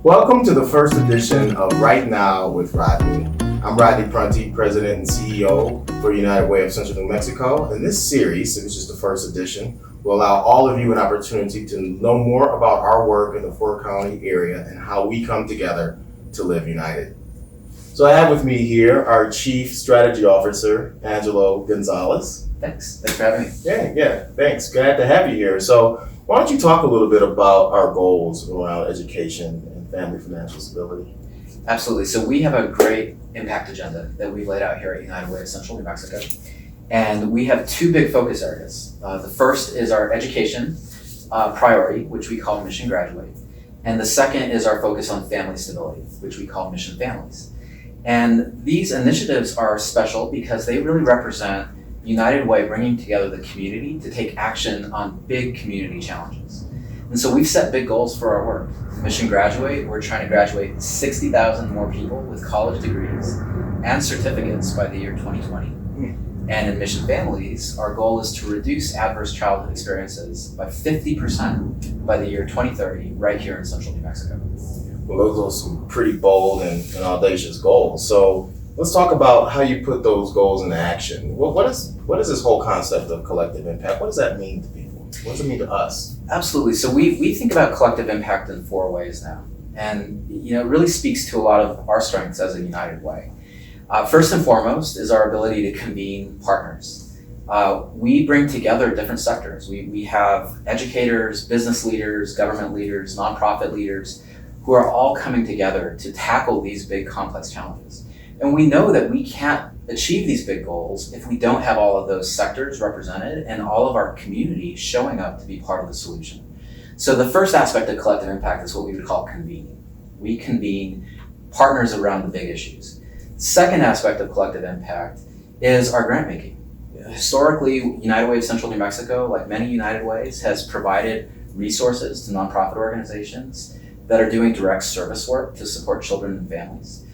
Welcome to the first edition of Right Now with Rodney. I'm Rodney Prunty, President and CEO for United Way of Central New Mexico. And this series, which is the first edition, will allow all of you an opportunity to know more about our work in the four-county area and how we come together to live united. So I have with me here our Chief Strategy Officer, Angelo Gonzalez. Thanks for having me. Yeah, thanks. Glad to have you here. So why don't you talk a little bit about our goals around education and family financial stability? Absolutely. So we have a great impact agenda that we've laid out here at United Way of Central New Mexico. And we have two big focus areas. The first is our education priority, which we call Mission Graduate. And the second is our focus on family stability, which we call Mission Families. And these initiatives are special because they really represent United Way bringing together the community to take action on big community challenges. And so we've set big goals for our work. Mission Graduate, we're trying to graduate 60,000 more people with college degrees and certificates by the year 2020. And in Mission Families, our goal is to reduce adverse childhood experiences by 50% by the year 2030 right here in Central New Mexico. Well, those are some pretty bold and audacious goals. So let's talk about how you put those goals into action. What is this whole concept of collective impact? What does that mean to people? What does it mean to us? Absolutely. So we think about collective impact in four ways now. And it really speaks to a lot of our strengths as a United Way. First and foremost is our ability to convene partners. We bring together different sectors. We have educators, business leaders, government leaders, nonprofit leaders who are all coming together to tackle these big complex challenges. And we know that we can't achieve these big goals if we don't have all of those sectors represented and all of our community showing up to be part of the solution. So the first aspect of collective impact is what we would call convening. We convene partners around the big issues. Second aspect of collective impact is our grant making. Historically, United Way of Central New Mexico, like many United Ways, has provided resources to nonprofit organizations that are doing direct service work to support children and families.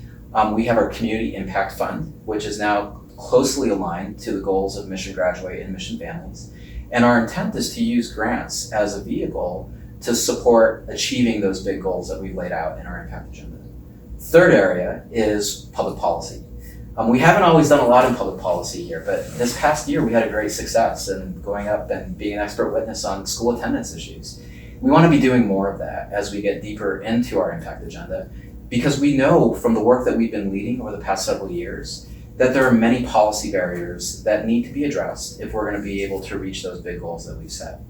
We have our Community Impact Fund, which is now closely aligned to the goals of Mission Graduate and Mission Families. And our intent is to use grants as a vehicle to support achieving those big goals that we've laid out in our impact agenda. Third area is public policy. We haven't always done a lot in public policy here, but this past year we had a great success in going up and being an expert witness on school attendance issues. We want to be doing more of that as we get deeper into our impact agenda, because we know from the work that we've been leading over the past several years that there are many policy barriers that need to be addressed if we're going to be able to reach those big goals that we've set.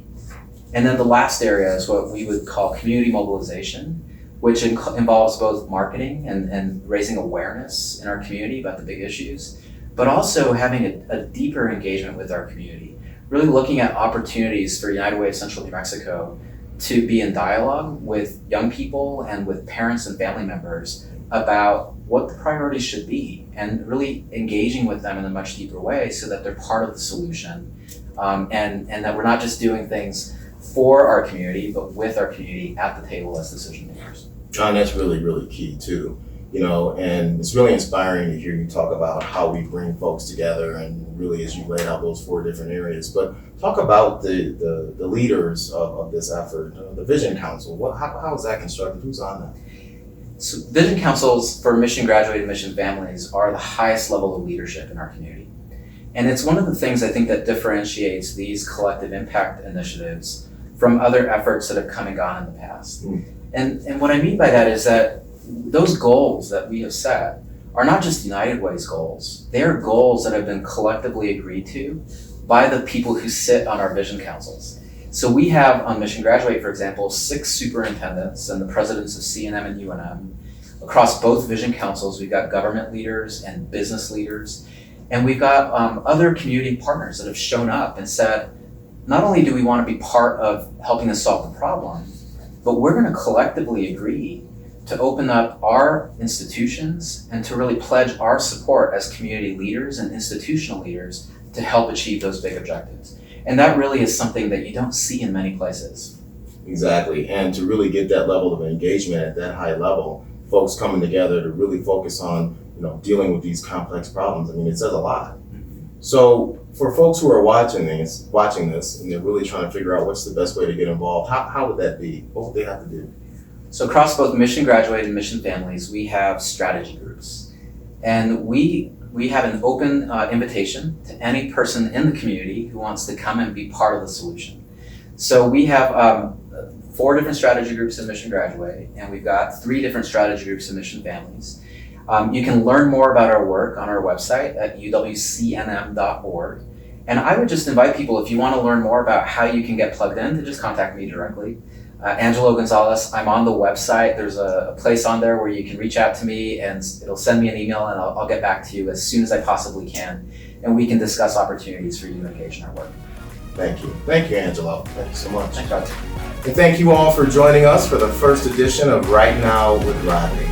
And then the last area is what we would call community mobilization, which involves both marketing and raising awareness in our community about the big issues, but also having a deeper engagement with our community, really looking at opportunities for United Way of Central New Mexico to be in dialogue with young people and with parents and family members about what the priorities should be and really engaging with them in a much deeper way so that they're part of the solution and that we're not just doing things for our community, but with our community at the table as decision makers. John, that's really, really key too. And it's really inspiring to hear you talk about how we bring folks together and really as you laid out those four different areas. But talk about the leaders of this effort, the Vision Council. How is that constructed? Who's on that? So Vision Councils for Mission Graduate and Mission Families are the highest level of leadership in our community. And it's one of the things I think that differentiates these collective impact initiatives from other efforts that have come and gone in the past. And what I mean by that is that those goals that we have set are not just United Way's goals. They are goals that have been collectively agreed to by the people who sit on our Vision Councils. So we have on Mission Graduate, for example, 6 superintendents and the presidents of CNM and UNM. Across both Vision Councils, we've got government leaders and business leaders. And we've got other community partners that have shown up and said, not only do we want to be part of helping us solve the problem, but we're going to collectively agree to open up our institutions and to really pledge our support as community leaders and institutional leaders to help achieve those big objectives. And that really is something that you don't see in many places. Exactly. And to really get that level of engagement at that high level, folks coming together to really focus on, dealing with these complex problems, it says a lot. So for folks who are watching this, and they're really trying to figure out what's the best way to get involved, how would that be? What would they have to do? So across both mission graduate and mission families, we have strategy groups. And we have an open invitation to any person in the community who wants to come and be part of the solution. So we have 4 different strategy groups in mission graduate, and we've got 3 different strategy groups in mission families. You can learn more about our work on our website at UWCNM.org. And I would just invite people, if you want to learn more about how you can get plugged in, to just contact me directly. Angelo Gonzalez, I'm on the website. There's a place on there where you can reach out to me and it'll send me an email and I'll get back to you as soon as I possibly can. And we can discuss opportunities for you to engage in our work. Thank you. Thank you, Angelo. Thank you so much. Thanks, Rodney. And thank you all for joining us for the first edition of Right Now with Rodney.